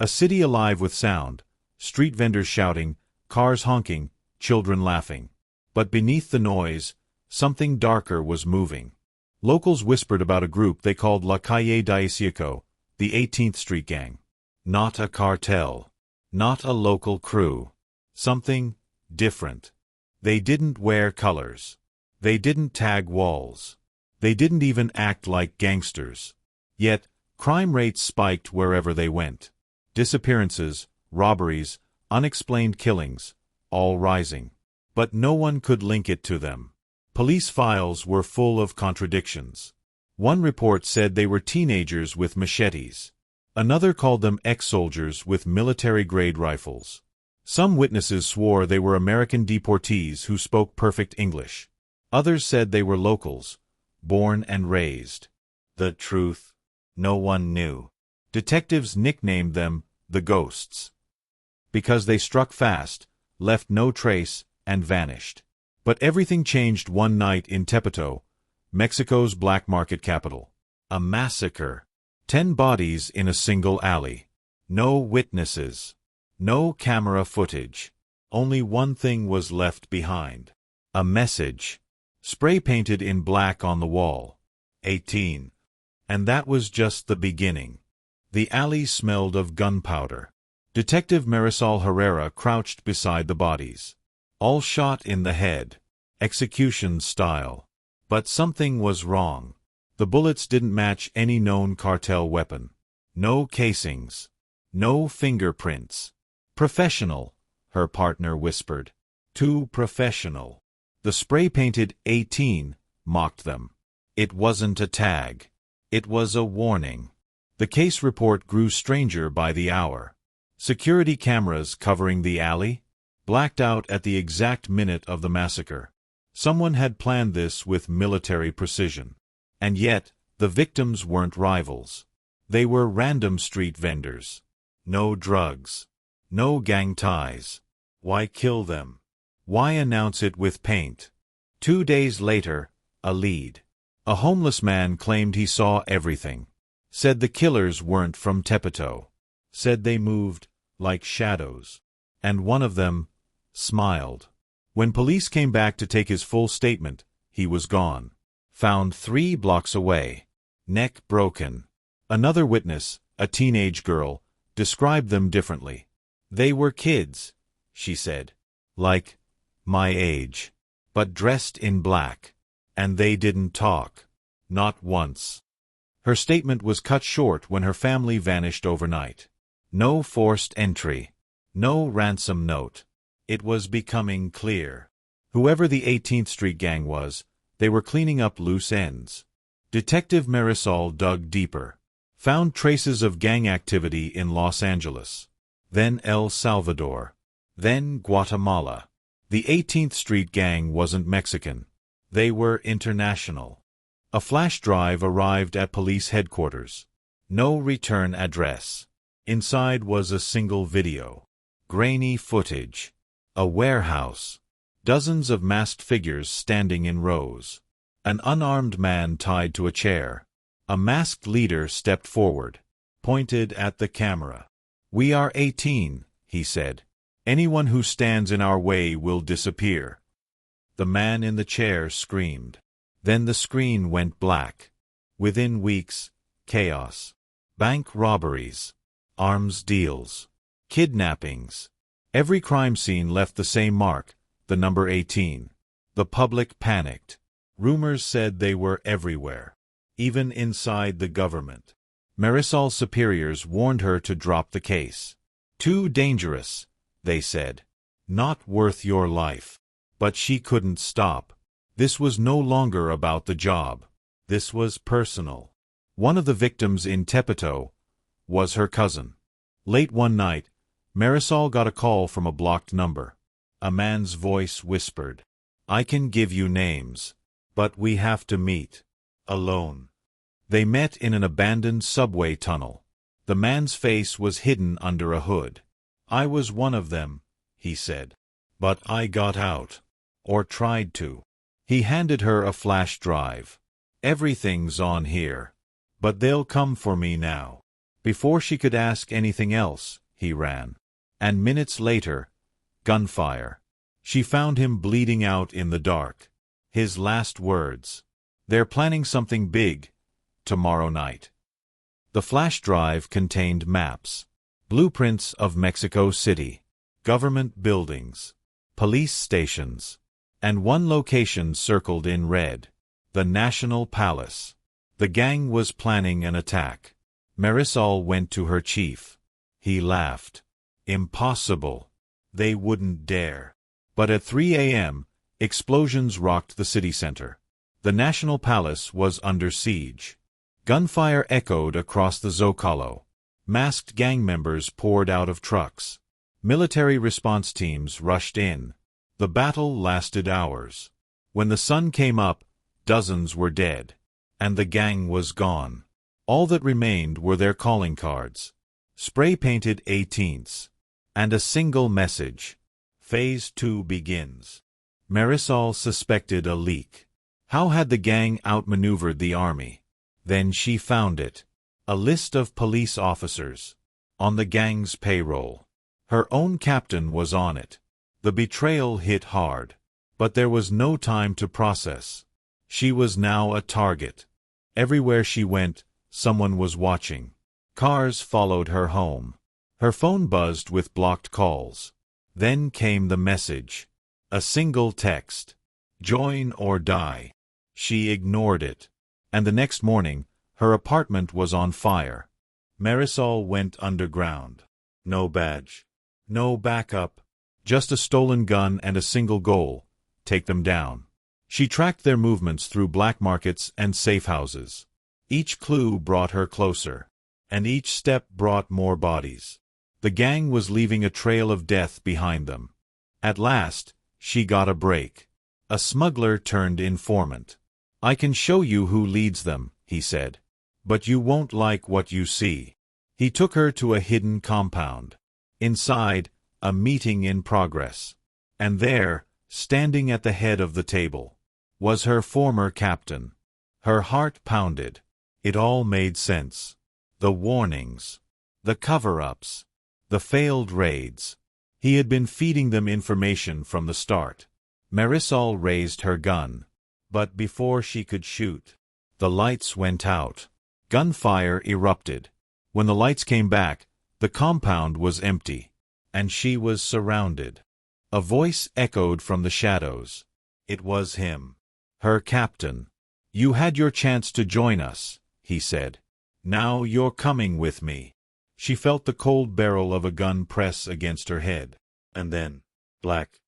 A city alive with sound, street vendors shouting, cars honking, children laughing. But beneath the noise, something darker was moving. Locals whispered about a group they called La Calle Dieciséis, the 18th Street Gang. Not a cartel. Not a local crew. Something different. They didn't wear colors. They didn't tag walls. They didn't even act like gangsters. Yet, crime rates spiked wherever they went. Disappearances, robberies, unexplained killings, all rising. But no one could link it to them. Police files were full of contradictions. One report said they were teenagers with machetes. Another called them ex-soldiers with military-grade rifles. Some witnesses swore they were American deportees who spoke perfect English. Others said they were locals, born and raised. The truth? No one knew. Detectives nicknamed them the Ghosts, because they struck fast, left no trace, and vanished. But everything changed one night in Tepito, Mexico's black market capital. A massacre. 10 bodies in a single alley. No witnesses. No camera footage. Only one thing was left behind. A message. Spray painted in black on the wall. 18. And that was just the beginning. The alley smelled of gunpowder. Detective Marisol Herrera crouched beside the bodies. All shot in the head. Execution style. But something was wrong. The bullets didn't match any known cartel weapon. No casings. No fingerprints. Professional, her partner whispered. Too professional. The spray-painted 18 mocked them. It wasn't a tag. It was a warning. The case report grew stranger by the hour. Security cameras covering the alley blacked out at the exact minute of the massacre. Someone had planned this with military precision. And yet, the victims weren't rivals. They were random street vendors. No drugs. No gang ties. Why kill them? Why announce it with paint? 2 days later, a lead. A homeless man claimed he saw everything. Said the killers weren't from Tepito. Said they moved like shadows. And one of them smiled. When police came back to take his full statement, he was gone. Found 3 blocks away. Neck broken. Another witness, a teenage girl, described them differently. They were kids, she said. Like my age. But dressed in black. And they didn't talk. Not once. Her statement was cut short when her family vanished overnight. No forced entry. No ransom note. It was becoming clear. Whoever the 18th Street Gang was, they were cleaning up loose ends. Detective Marisol dug deeper. Found traces of gang activity in Los Angeles. Then El Salvador. Then Guatemala. The 18th Street Gang wasn't Mexican. They were international. A flash drive arrived at police headquarters. No return address. Inside was a single video. Grainy footage. A warehouse. Dozens of masked figures standing in rows. An unarmed man tied to a chair. A masked leader stepped forward, pointed at the camera. "We are 18, he said. "Anyone who stands in our way will disappear." The man in the chair screamed. Then the screen went black. Within weeks, chaos. Bank robberies. Arms deals. Kidnappings. Every crime scene left the same mark, the number 18. The public panicked. Rumors said they were everywhere, even inside the government. Marisol's superiors warned her to drop the case. Too dangerous, they said. Not worth your life. But she couldn't stop. This was no longer about the job. This was personal. One of the victims in Tepito was her cousin. Late one night, Marisol got a call from a blocked number. A man's voice whispered, "I can give you names, but we have to meet. Alone." They met in an abandoned subway tunnel. The man's face was hidden under a hood. "I was one of them," he said. "But I got out. Or tried to." He handed her a flash drive. "Everything's on here. But they'll come for me now. Before she could ask anything else, he ran. And minutes later, gunfire. She found him bleeding out in the dark. His last words. "They're planning something big. Tomorrow night." The flash drive contained maps. Blueprints of Mexico City. Government buildings. Police stations. And one location circled in red. The National Palace. The gang was planning an attack. Marisol went to her chief. He laughed. Impossible. They wouldn't dare. But at 3 a.m., explosions rocked the city center. The National Palace was under siege. Gunfire echoed across the Zocalo. Masked gang members poured out of trucks. Military response teams rushed in. The battle lasted hours. When the sun came up, dozens were dead. And the gang was gone. All that remained were their calling cards. Spray-painted 18ths. And a single message. Phase 2 begins. Marisol suspected a leak. How had the gang outmaneuvered the army? Then she found it. A list of police officers. On the gang's payroll. Her own captain was on it. The betrayal hit hard. But there was no time to process. She was now a target. Everywhere she went, someone was watching. Cars followed her home. Her phone buzzed with blocked calls. Then came the message. A single text. Join or die. She ignored it. And the next morning, her apartment was on fire. Marisol went underground. No badge. No backup. Just a stolen gun and a single goal. Take them down. She tracked their movements through black markets and safe houses. Each clue brought her closer. And each step brought more bodies. The gang was leaving a trail of death behind them. At last, she got a break. A smuggler turned informant. "I can show you who leads them," he said. "But you won't like what you see." He took her to a hidden compound. Inside, a meeting in progress. And there, standing at the head of the table, was her former captain. Her heart pounded. It all made sense. The warnings. The cover-ups. The failed raids. He had been feeding them information from the start. Marisol raised her gun. But before she could shoot, the lights went out. Gunfire erupted. When the lights came back, the compound was empty. And she was surrounded. A voice echoed from the shadows. It was him. Her captain. "You had your chance to join us," he said. "Now you're coming with me." She felt the cold barrel of a gun press against her head. And then, black.